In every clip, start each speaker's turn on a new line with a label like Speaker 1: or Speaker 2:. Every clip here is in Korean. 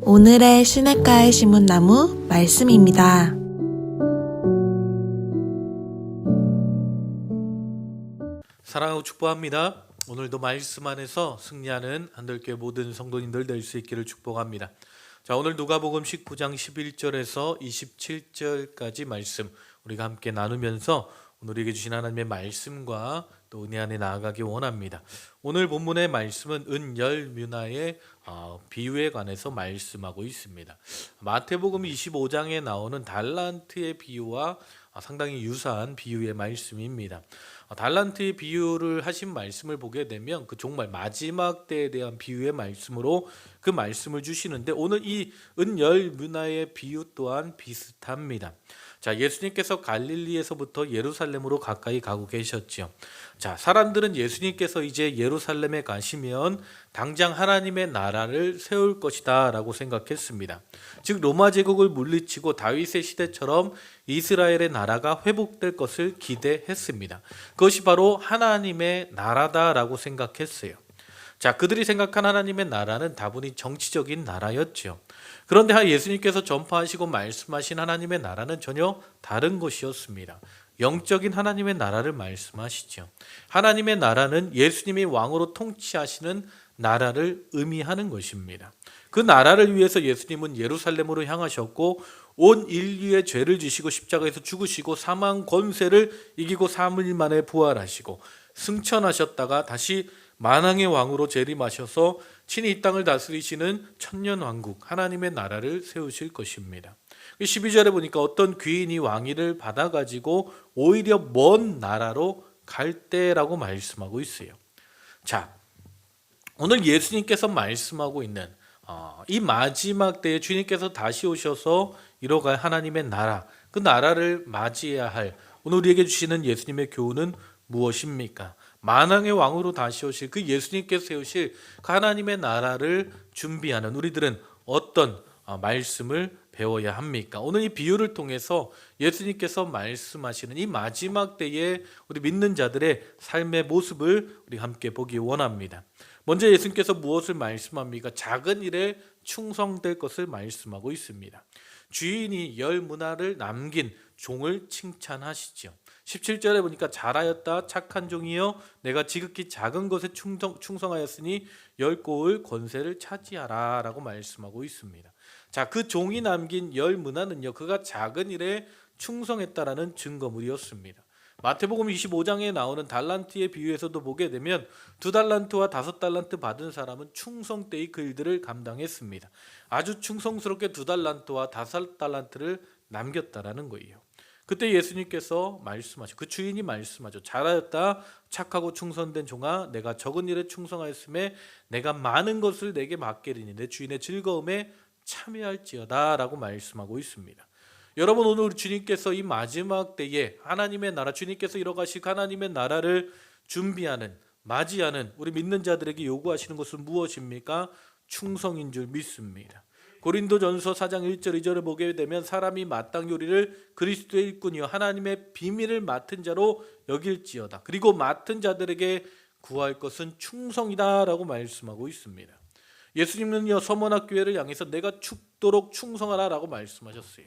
Speaker 1: 오늘의 시냇가에 심은 나무 말씀입니다.
Speaker 2: 사랑하고 축복합니다. 오늘도 말씀 안에서 승리하는 한들교회 모든 성도님들 될 수 있기를 축복합니다. 자, 오늘 누가복음 19장 11절에서 27절까지 말씀 우리가 함께 나누면서 오늘에게 주신 하나님의 말씀과 또 은혜 안에 나아가기 원합니다. 오늘 본문의 말씀은 은열뮤나의 비유에 관해서 말씀하고 있습니다. 마태복음 25장에 나오는 달란트의 비유와 상당히 유사한 비유의 말씀입니다. 달란트의 비유를 하신 말씀을 보게 되면 그 정말 마지막 때에 대한 비유의 말씀으로 그 말씀을 주시는데 오늘 이 은열뮤나의 비유 또한 비슷합니다. 자, 예수님께서 갈릴리에서부터 예루살렘으로 가까이 가고 계셨죠. 자, 사람들은 예수님께서 이제 예루살렘에 가시면 당장 하나님의 나라를 세울 것이다 라고 생각했습니다. 즉 로마 제국을 물리치고 다윗의 시대처럼 이스라엘의 나라가 회복될 것을 기대했습니다. 그것이 바로 하나님의 나라다라고 생각했어요. 자, 그들이 생각한 하나님의 나라는 다분히 정치적인 나라였죠. 그런데 예수님께서 전파하시고 말씀하신 하나님의 나라는 전혀 다른 것이었습니다. 영적인 하나님의 나라를 말씀하시죠. 하나님의 나라는 예수님이 왕으로 통치하시는 나라를 의미하는 것입니다. 그 나라를 위해서 예수님은 예루살렘으로 향하셨고 온 인류의 죄를 지시고 십자가에서 죽으시고 사망 권세를 이기고 3일 만에 부활하시고 승천하셨다가 다시 만왕의 왕으로 재림하셔서 친히 이 땅을 다스리시는 천년왕국 하나님의 나라를 세우실 것입니다. 12절에 보니까 어떤 귀인이 왕위를 받아가지고 오히려 먼 나라로 갈 때라고 말씀하고 있어요. 자, 오늘 예수님께서 말씀하고 있는 이 마지막 때에 주님께서 다시 오셔서 이뤄갈 하나님의 나라, 그 나라를 맞이해야 할 오늘 우리에게 주시는 예수님의 교훈은 무엇입니까? 만왕의 왕으로 다시 오실 그 예수님께서 세우실 그 하나님의 나라를 준비하는 우리들은 어떤 말씀을 배워야 합니까? 오늘 이 비유를 통해서 예수님께서 말씀하시는 이 마지막 때에 우리 믿는 자들의 삶의 모습을 우리 함께 보기 원합니다. 먼저 예수님께서 무엇을 말씀합니까? 작은 일에 충성될 것을 말씀하고 있습니다. 주인이 열 문화를 남긴 종을 칭찬하시죠. 17절에 보니까 잘하였다 착한 종이여 내가 지극히 작은 것에 충성하였으니 열 고을 권세를 차지하라 라고 말씀하고 있습니다. 자, 그 종이 남긴 열 문화는요, 그가 작은 일에 충성했다라는 증거물이었습니다. 마태복음 25장에 나오는 달란트의 비유에서도 보게 되면 2달란트와 5달란트 받은 사람은 충성되이 그 일들을 감당했습니다. 아주 충성스럽게 2달란트와 5달란트를 남겼다라는 거예요. 그때 예수님께서 말씀하시고 그 주인이 말씀하죠. 잘하였다 착하고 충성된 종아 내가 적은 일에 충성하였음에 내가 많은 것을 내게 맡기리니 내 주인의 즐거움에 참여할지어다 라고 말씀하고 있습니다. 여러분, 오늘 우리 주님께서 이 마지막 때에 하나님의 나라, 주님께서 이뤄가실 하나님의 나라를 준비하는, 맞이하는 우리 믿는 자들에게 요구하시는 것은 무엇입니까? 충성인 줄 믿습니다. 고린도전서 4장 1절 2절을 보게 되면 사람이 마땅히 우리를 그리스도의 일꾼이요 하나님의 비밀을 맡은 자로 여길지어다. 그리고 맡은 자들에게 구할 것은 충성이다 라고 말씀하고 있습니다. 예수님은요 서머나교회를 향해서 내가 죽도록 충성하라 라고 말씀하셨어요.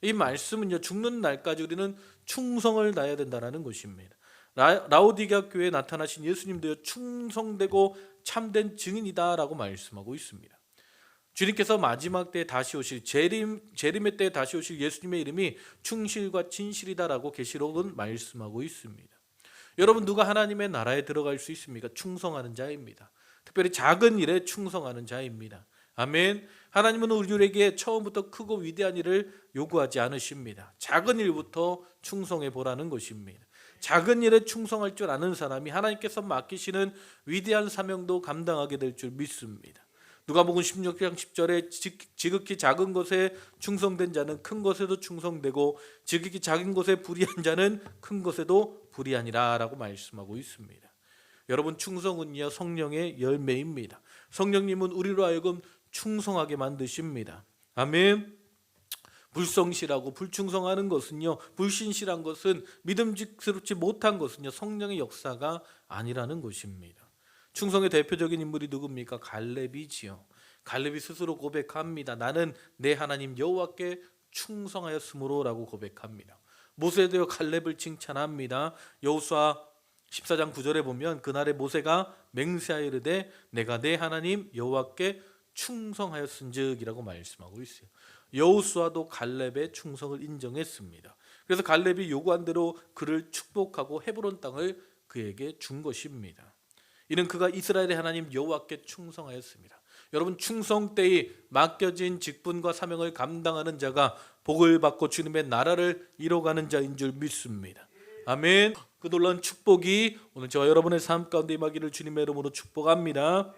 Speaker 2: 이 말씀은요 죽는 날까지 우리는 충성을 다해야 된다는 것입니다. 라오디게아 교회에 나타나신 예수님도요 충성되고 참된 증인이다 라고 말씀하고 있습니다. 주님께서 마지막 때에 다시 오실 재림의 때에 다시 오실 예수님의 이름이 충실과 진실이다라고 계시록은 말씀하고 있습니다. 여러분, 누가 하나님의 나라에 들어갈 수 있습니까? 충성하는 자입니다. 특별히 작은 일에 충성하는 자입니다. 아멘. 하나님은 우리에게 처음부터 크고 위대한 일을 요구하지 않으십니다. 작은 일부터 충성해 보라는 것입니다. 작은 일에 충성할 줄 아는 사람이 하나님께서 맡기시는 위대한 사명도 감당하게 될 줄 믿습니다. 누가복음 16장 10절에 지극히 작은 것에 충성된 자는 큰 것에도 충성되고 지극히 작은 것에 불의한 자는 큰 것에도 불의하니라 라고 말씀하고 있습니다. 여러분, 충성은요 성령의 열매입니다. 성령님은 우리로 하여금 충성하게 만드십니다. 아멘. 불성실하고 불충성하는 것은요, 불신실한 것은 믿음직스럽지 못한 것은요 성령의 역사가 아니라는 것입니다. 충성의 대표적인 인물이 누굽니까? 갈렙이지요. 갈렙이 스스로 고백합니다. 나는 내 하나님 여호와께 충성하였으므로라고 고백합니다. 모세도 갈렙을 칭찬합니다. 여호수아 14장 9절에 보면 그날에 모세가 맹세하여 이르되 내가 내 하나님 여호와께 충성하였은즉이라고 말씀하고 있어요. 여호수아도 갈렙의 충성을 인정했습니다. 그래서 갈렙이 요구한 대로 그를 축복하고 헤브론 땅을 그에게 준 것입니다. 이는 그가 이스라엘의 하나님 여호와께 충성하였습니다. 여러분, 충성 때에 맡겨진 직분과 사명을 감당하는 자가 복을 받고 주님의 나라를 이뤄가는 자인 줄 믿습니다. 아멘. 그 놀라운 축복이 오늘 저와 여러분의 삶 가운데 임하기를 주님의 이름으로 축복합니다.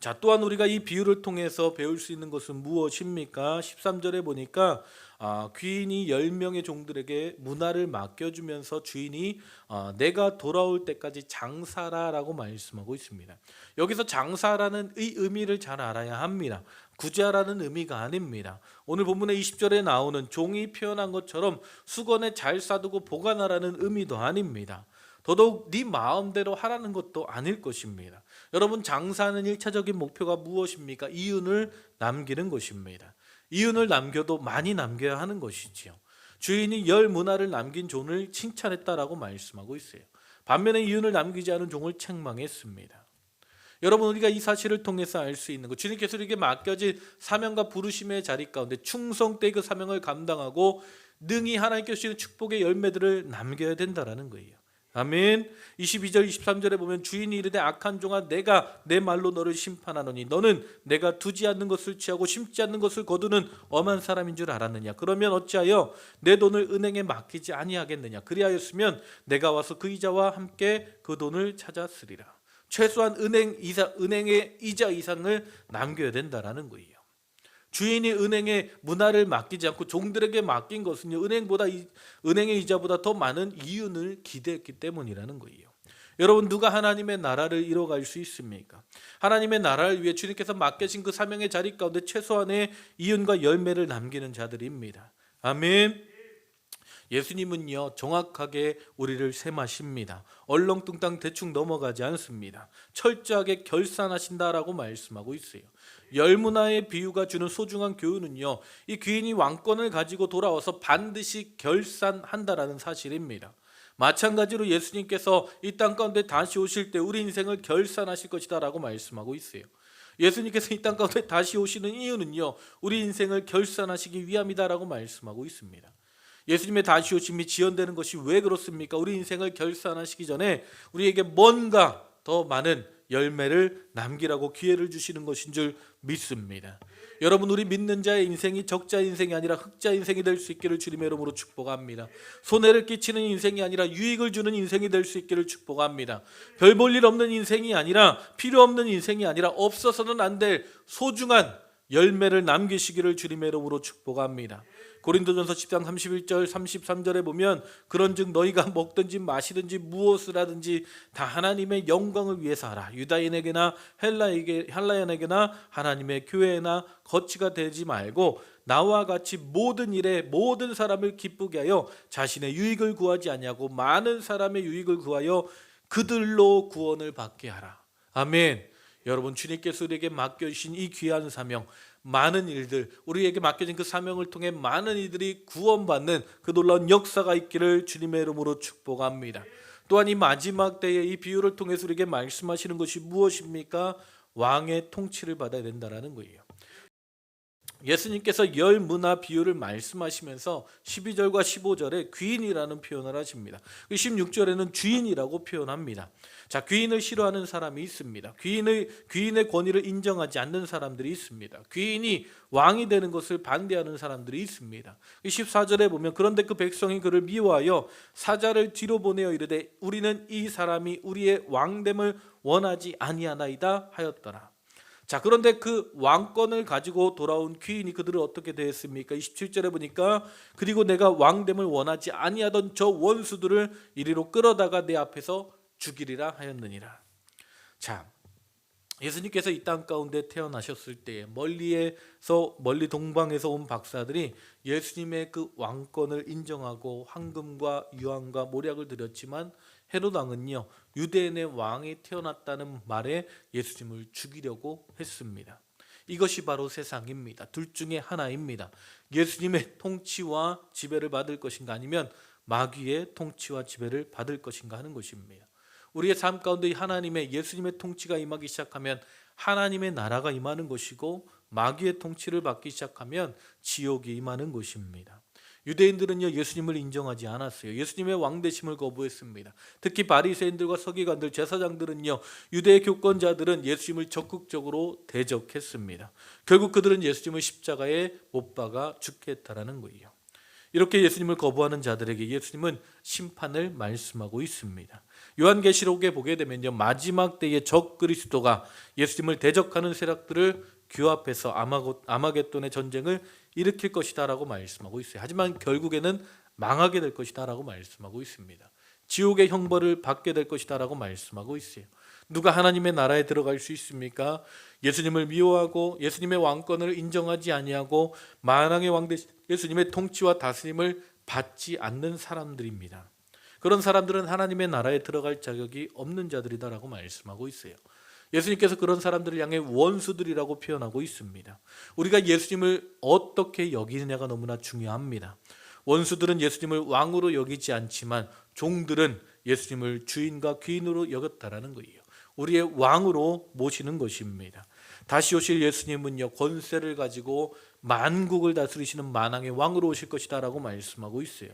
Speaker 2: 자, 또한 우리가 이 비유를 통해서 배울 수 있는 것은 무엇입니까? 13절에 보니까 귀인이 10명의 종들에게 문화를 맡겨주면서 주인이 내가 돌아올 때까지 장사라라고 말씀하고 있습니다. 여기서 장사라는 이 의미를 잘 알아야 합니다. 구제하라는 의미가 아닙니다. 오늘 본문의 20절에 나오는 종이 표현한 것처럼 수건에 잘 싸두고 보관하라는 의미도 아닙니다. 더더욱 네 마음대로 하라는 것도 아닐 것입니다. 여러분, 장사하는 1차적인 목표가 무엇입니까? 이윤을 남기는 것입니다. 이윤을 남겨도 많이 남겨야 하는 것이지요. 주인이 10문화를 남긴 종을 칭찬했다라고 말씀하고 있어요. 반면에 이윤을 남기지 않은 종을 책망했습니다. 여러분, 우리가 이 사실을 통해서 알 수 있는 것, 주님께서 우리에게 맡겨진 사명과 부르심의 자리 가운데 충성되이 그 사명을 감당하고 능히 하나님께 주시는 축복의 열매들을 남겨야 된다라는 거예요. 아멘. 22절 23절에 보면 주인이 이르되 악한 종아 내가 내 말로 너를 심판하노니 너는 내가 두지 않는 것을 취하고 심지 않는 것을 거두는 엄한 사람인 줄 알았느냐. 그러면 어찌하여 내 돈을 은행에 맡기지 아니하겠느냐. 그리하였으면 내가 와서 그 이자와 함께 그 돈을 찾았으리라. 최소한 은행의 이자 이상을 남겨야 된다라는 거예요. 주인이 은행에 문화를 맡기지 않고 종들에게 맡긴 것은요, 은행의 이자보다 더 많은 이윤을 기대했기 때문이라는 거예요. 여러분, 누가 하나님의 나라를 이뤄갈 수 있습니까? 하나님의 나라를 위해 주님께서 맡겨진 그 사명의 자리 가운데 최소한의 이윤과 열매를 남기는 자들입니다. 아멘. 예수님은요, 정확하게 우리를 세마십니다. 얼렁뚱땅 대충 넘어가지 않습니다. 철저하게 결산하신다라고 말씀하고 있어요. 10문화의 비유가 주는 소중한 교훈은요, 이 귀인이 왕권을 가지고 돌아와서 반드시 결산한다라는 사실입니다. 마찬가지로 예수님께서 이 땅 가운데 다시 오실 때 우리 인생을 결산하실 것이다 라고 말씀하고 있어요. 예수님께서 이 땅 가운데 다시 오시는 이유는요, 우리 인생을 결산하시기 위함이다라고 말씀하고 있습니다. 예수님의 다시 오심이 지연되는 것이 왜 그렇습니까? 우리 인생을 결산하시기 전에 우리에게 뭔가 더 많은 열매를 남기라고 기회를 주시는 것인 줄 믿습니다. 여러분, 우리 믿는 자의 인생이 적자 인생이 아니라 흑자 인생이 될 수 있기를 주님의 이름으로 축복합니다. 손해를 끼치는 인생이 아니라 유익을 주는 인생이 될 수 있기를 축복합니다. 별 볼 일 없는 인생이 아니라 필요 없는 인생이 아니라 없어서는 안 될 소중한 열매를 남기시기를 주님의 이름으로 축복합니다. 고린도전서 10장 31절 33절에 보면 그런즉 너희가 먹든지 마시든지 무엇을 하든지 다 하나님의 영광을 위해서 하라. 유다인에게나 헬라인에게나 하나님의 교회나 거치가 되지 말고 나와 같이 모든 일에 모든 사람을 기쁘게 하여 자신의 유익을 구하지 아니하고 많은 사람의 유익을 구하여 그들로 구원을 받게 하라. 아멘. 여러분, 주님께서 우리에게 맡겨주신 이 귀한 사명, 많은 일들, 우리에게 맡겨진 그 사명을 통해 많은 이들이 구원받는 그 놀라운 역사가 있기를 주님의 이름으로 축복합니다. 또한 이 마지막 때에 이 비유를 통해서 우리에게 말씀하시는 것이 무엇입니까? 왕의 통치를 받아야 된다는 거예요. 예수님께서 10문화 비유를 말씀하시면서 12절과 15절에 귀인이라는 표현을 하십니다. 16절에는 주인이라고 표현합니다. 자, 귀인을 싫어하는 사람이 있습니다. 귀인의 권위를 인정하지 않는 사람들이 있습니다. 귀인이 왕이 되는 것을 반대하는 사람들이 있습니다. 14절에 보면 그런데 그 백성이 그를 미워하여 사자를 뒤로 보내어 이르되 우리는 이 사람이 우리의 왕됨을 원하지 아니하나이다 하였더라. 자, 그런데 그 왕권을 가지고 돌아온 귀인이 그들을 어떻게 대했습니까? 27절에 보니까 그리고 내가 왕됨을 원하지 아니하던 저 원수들을 이리로 끌어다가 내 앞에서 죽이리라 하였느니라. 자, 예수님께서 이 땅 가운데 태어나셨을 때 멀리 동방에서 온 박사들이 예수님의 그 왕권을 인정하고 황금과 유황과 모략을 드렸지만 헤롯 왕은요, 유대인의 왕이 태어났다는 말에 예수님을 죽이려고 했습니다. 이것이 바로 세상입니다. 둘 중에 하나입니다. 예수님의 통치와 지배를 받을 것인가 아니면 마귀의 통치와 지배를 받을 것인가 하는 것입니다. 우리의 삶 가운데 하나님의 예수님의 통치가 임하기 시작하면 하나님의 나라가 임하는 것이고 마귀의 통치를 받기 시작하면 지옥이 임하는 것입니다. 유대인들은요 예수님을 인정하지 않았어요. 예수님의 왕되심을 거부했습니다. 특히 바리새인들과 서기관들, 제사장들은요 유대 교권자들은 예수님을 적극적으로 대적했습니다. 결국 그들은 예수님을 십자가에 못 박아 죽게 했다라는 거예요. 이렇게 예수님을 거부하는 자들에게 예수님은 심판을 말씀하고 있습니다. 요한계시록에 보게 되면요 마지막 때의 적 그리스도가 예수님을 대적하는 세력들을 규합해서 아마겟돈의 전쟁을 일으킬 것이다 라고 말씀하고 있어요. 하지만 결국에는 망하게 될 것이다 라고 말씀하고 있습니다. 지옥의 형벌을 받게 될 것이다 라고 말씀하고 있어요. 누가 하나님의 나라에 들어갈 수 있습니까? 예수님을 미워하고 예수님의 왕권을 인정하지 아니하고 만왕의 왕대 예수님의 통치와 다스림을 받지 않는 사람들입니다. 그런 사람들은 하나님의 나라에 들어갈 자격이 없는 자들이다라고 말씀하고 있어요. 예수님께서 그런 사람들을 향해 원수들이라고 표현하고 있습니다. 우리가 예수님을 어떻게 여기느냐가 너무나 중요합니다. 원수들은 예수님을 왕으로 여기지 않지만 종들은 예수님을 주인과 귀인으로 여겼다라는 거예요. 우리의 왕으로 모시는 것입니다. 다시 오실 예수님은요 권세를 가지고 만국을 다스리시는 만왕의 왕으로 오실 것이다 라고 말씀하고 있어요.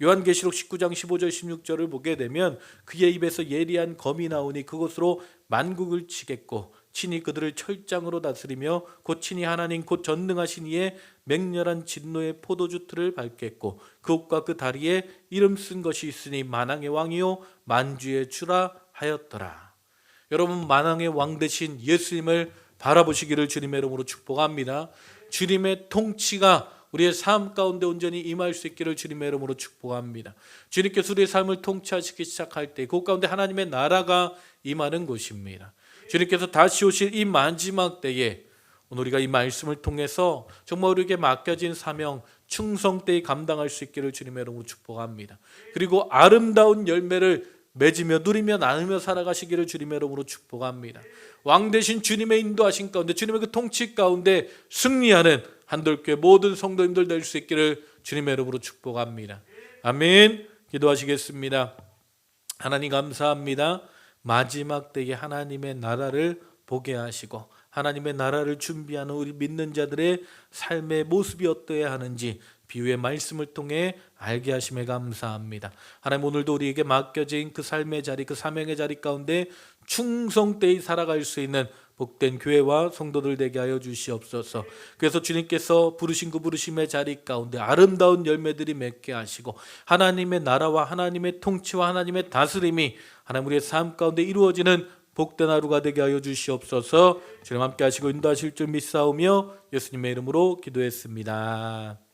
Speaker 2: 요한계시록 19장 15절 16절을 보게 되면 그의 입에서 예리한 검이 나오니 그것으로 만국을 치겠고 친히 그들을 철장으로 다스리며 곧 친히 하나님 곧 전능하신 이의 맹렬한 진노의 포도주 틀을 밟겠고 그 옷과 그 다리에 이름 쓴 것이 있으니 만왕의 왕이요 만주의 주라 하였더라. 여러분 만왕의 왕 되신 예수님을 바라보시기를 주님의 이름으로 축복합니다. 주님의 통치가 우리의 삶 가운데 온전히 임할 수 있기를 주님의 이름으로 축복합니다. 주님께서 우리의 삶을 통치하시기 시작할 때 그 가운데 하나님의 나라가 임하는 것입니다. 주님께서 다시 오실 이 마지막 때에 오늘 우리가 이 말씀을 통해서 정말 우리에게 맡겨진 사명 충성되이 감당할 수 있기를 주님의 이름으로 축복합니다. 그리고 아름다운 열매를 맺으며 누리며 나누며 살아가시기를 주님의 이름으로 축복합니다. 왕 되신 주님의 인도하신 가운데 주님의 그 통치 가운데 승리하는 한돌교회 모든 성도님들 될 수 있기를 주님의 이름으로 축복합니다. 아멘. 기도하시겠습니다. 하나님 감사합니다. 마지막 때에 하나님의 나라를 보게 하시고 하나님의 나라를 준비하는 우리 믿는 자들의 삶의 모습이 어떠해야 하는지 비유의 말씀을 통해 알게 하심에 감사합니다. 하나님 오늘도 우리에게 맡겨진 그 삶의 자리 그 사명의 자리 가운데 충성되이 살아갈 수 있는 복된 교회와 성도들 되게 하여 주시옵소서. 그래서 주님께서 부르신 그 부르심의 자리 가운데 아름다운 열매들이 맺게 하시고 하나님의 나라와 하나님의 통치와 하나님의 다스림이 하나님 우리의 삶 가운데 이루어지는 복된 하루가 되게 하여 주시옵소서. 주님 함께 하시고 인도하실 줄 믿사오며 예수님의 이름으로 기도했습니다.